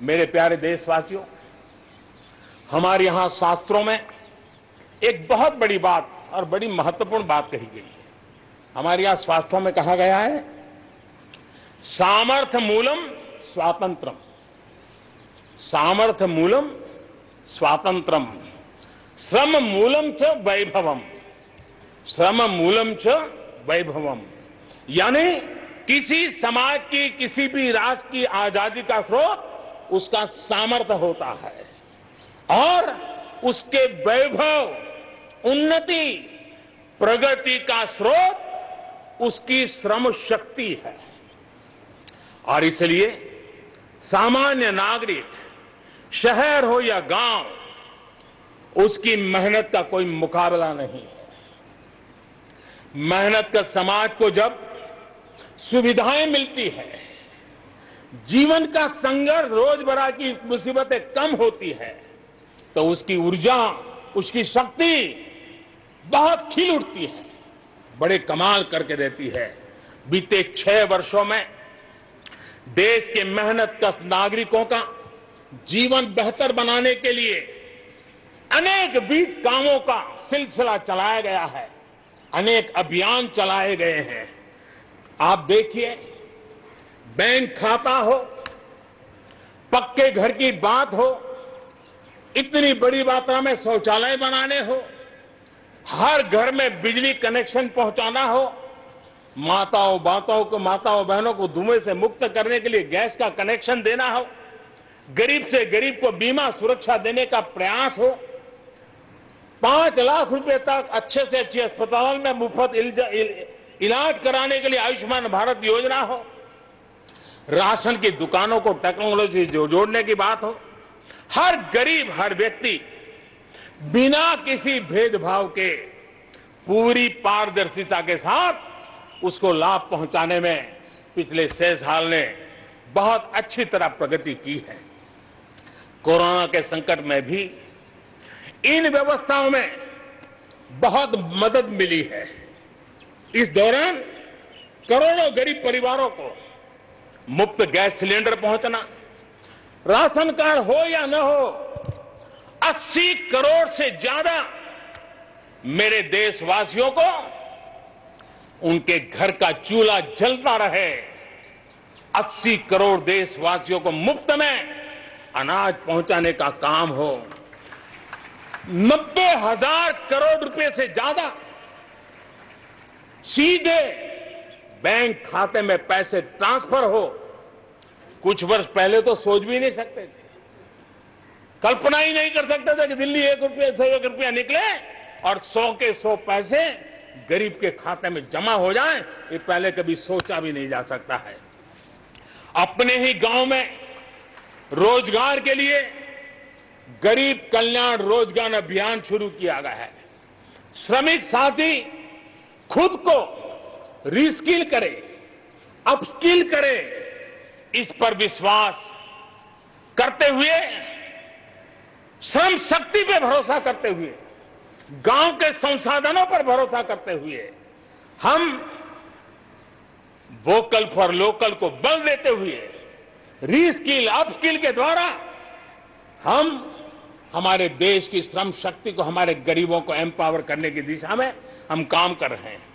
मेरे प्यारे देशवासियों, हमारे यहां शास्त्रों में एक बहुत बड़ी बात और बड़ी महत्वपूर्ण बात कही गई है। हमारे यहां शास्त्रों में कहा गया है, सामर्थ्य मूलम स्वातंत्रम, सामर्थ्य मूलम स्वातंत्रम, श्रम मूलम च वैभवम, श्रम मूलम च वैभवम। यानी किसी समाज की, किसी भी राष्ट्र की आजादी का स्रोत उसका सामर्थ्य होता है और उसके वैभव, उन्नति, प्रगति का स्रोत उसकी श्रम शक्ति है। और इसलिए सामान्य नागरिक, शहर हो या गांव, उसकी मेहनत का कोई मुकाबला नहीं है। मेहनत का समाज को जब सुविधाएं मिलती है, जीवन का संघर्ष, रोजमर्रा की मुसीबतें कम होती है, तो उसकी ऊर्जा, उसकी शक्ति बहुत खिल उठती है, बड़े कमाल करके देती है। बीते 6 वर्षों में देश के मेहनत कश नागरिकों का जीवन बेहतर बनाने के लिए अनेक विविध कामों का सिलसिला चलाया गया है, अनेक अभियान चलाए गए हैं। आप देखिए, बैंक खाता हो, पक्के घर की बात हो, इतनी बड़ी मात्रा में शौचालय बनाने हो, हर घर में बिजली कनेक्शन पहुंचाना हो, माताओं बहनों को धुएं से मुक्त करने के लिए गैस का कनेक्शन देना हो, गरीब से गरीब को बीमा सुरक्षा देने का प्रयास हो, 5 लाख रुपए तक अच्छे से अच्छे अस्पताल में मुफ्त इलाज कराने के लिए आयुष्मान भारत योजना हो, राशन की दुकानों को टेक्नोलॉजी से जोड़ने की बात हो, हर गरीब, हर व्यक्ति बिना किसी भेदभाव के पूरी पारदर्शिता के साथ उसको लाभ पहुंचाने में पिछले 6 साल ने बहुत अच्छी तरह प्रगति की है। कोरोना के संकट में भी इन व्यवस्थाओं में बहुत मदद मिली है। इस दौरान करोड़ों गरीब परिवारों को मुफ्त गैस सिलेंडर पहुंचना, राशन कार्ड हो या न हो, 80 करोड़ से ज्यादा मेरे देशवासियों को उनके घर का चूल्हा जलता रहे, 80 करोड़ देशवासियों को मुफ्त में अनाज पहुंचाने का काम हो, 90,000 करोड़ रुपए से ज्यादा सीधे बैंक खाते में पैसे ट्रांसफर हो। कुछ वर्ष पहले तो सोच भी नहीं सकते थे, कल्पना ही नहीं कर सकते थे कि दिल्ली 1 रुपये से 1 रुपया निकले और 100 के 100 पैसे गरीब के खाते में जमा हो जाएं। ये पहले कभी सोचा भी नहीं जा सकता है। अपने ही गांव में रोजगार के लिए गरीब कल्याण रोजगार अभियान शुरू किया गया है। श्रमिक साथी खुद को रीस्किल करे, अपस्किल करे, इस पर विश्वास करते हुए, श्रम शक्ति पे भरोसा करते हुए, गांव के संसाधनों पर भरोसा करते हुए, हम वोकल फॉर लोकल को बल देते हुए, रीस्किल, अपस्किल के द्वारा हम हमारे देश की श्रम शक्ति को, हमारे गरीबों को एम्पावर करने की दिशा में हम काम कर रहे हैं।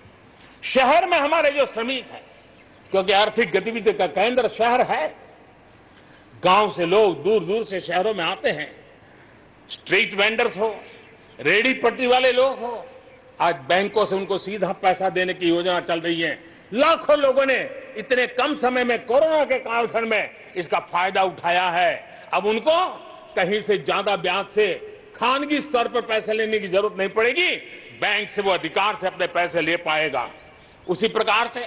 शहर में हमारे जो श्रमिक हैं, क्योंकि आर्थिक गतिविधि का केंद्र शहर है, गांव से लोग दूर दूर से शहरों में आते हैं। स्ट्रीट वेंडर्स हो, रेडी पट्टी वाले लोग हो, आज बैंकों से उनको सीधा पैसा देने की योजना चल रही है। लाखों लोगों ने इतने कम समय में, कोरोना के कालखंड में इसका फायदा उठाया है। अब उनको कहीं से ज्यादा ब्याज से खानगी स्तर पर पैसे लेने की जरूरत नहीं पड़ेगी, बैंक से वो अधिकार से अपने पैसे ले पाएगा। उसी प्रकार से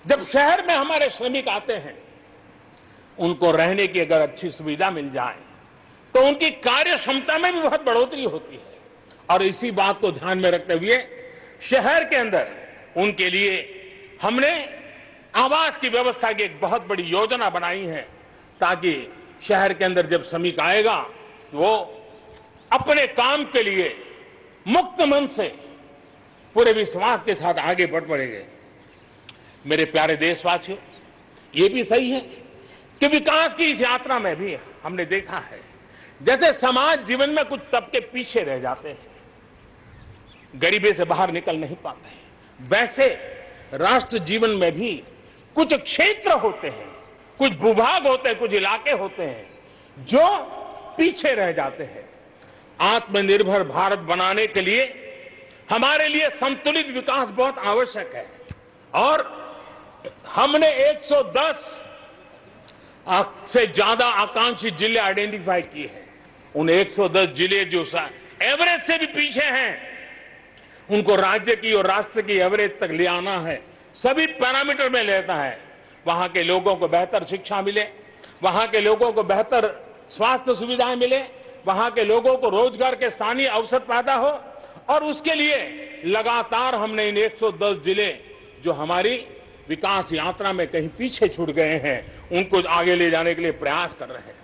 जब शहर में हमारे श्रमिक आते हैं, उनको रहने की अगर अच्छी सुविधा मिल जाए तो उनकी कार्य क्षमता में भी बहुत बढ़ोतरी होती है। और इसी बात को ध्यान में रखते हुए शहर के अंदर उनके लिए हमने आवास की व्यवस्था की एक बहुत बड़ी योजना बनाई है, ताकि शहर के अंदर जब श्रमिक आएगा वो अपने काम के लिए मुक्त मन से, पूरे विश्वास के साथ आगे बढ़ पड़ेंगे। मेरे प्यारे देशवासियों, ये भी सही है कि विकास की इस यात्रा में भी हमने देखा है जैसे समाज जीवन में कुछ तबके पीछे रह जाते हैं, गरीबी से बाहर निकल नहीं पाते हैं, वैसे राष्ट्र जीवन में भी कुछ क्षेत्र होते हैं, कुछ भूभाग होते हैं, कुछ इलाके होते हैं जो पीछे रह जाते हैं। आत्मनिर्भर भारत बनाने के लिए हमारे लिए संतुलित विकास बहुत आवश्यक है और हमने 110 से ज्यादा आकांक्षी जिले आइडेंटिफाई किए हैं। उन 110 जिले जो एवरेज से भी पीछे हैं, उनको राज्य की और राष्ट्र की एवरेज तक ले आना है। सभी पैरामीटर में लेता है। वहां के लोगों को बेहतर शिक्षा मिले, वहां के लोगों को बेहतर स्वास्थ्य सुविधाएं मिले, वहां के लोगों को रोजगार के स्थानीय अवसर पैदा हो और उसके लिए लगातार हमने इन 110 जिले जो हमारी विकास यात्रा में कहीं पीछे छूट गए हैं उनको आगे ले जाने के लिए प्रयास कर रहे हैं।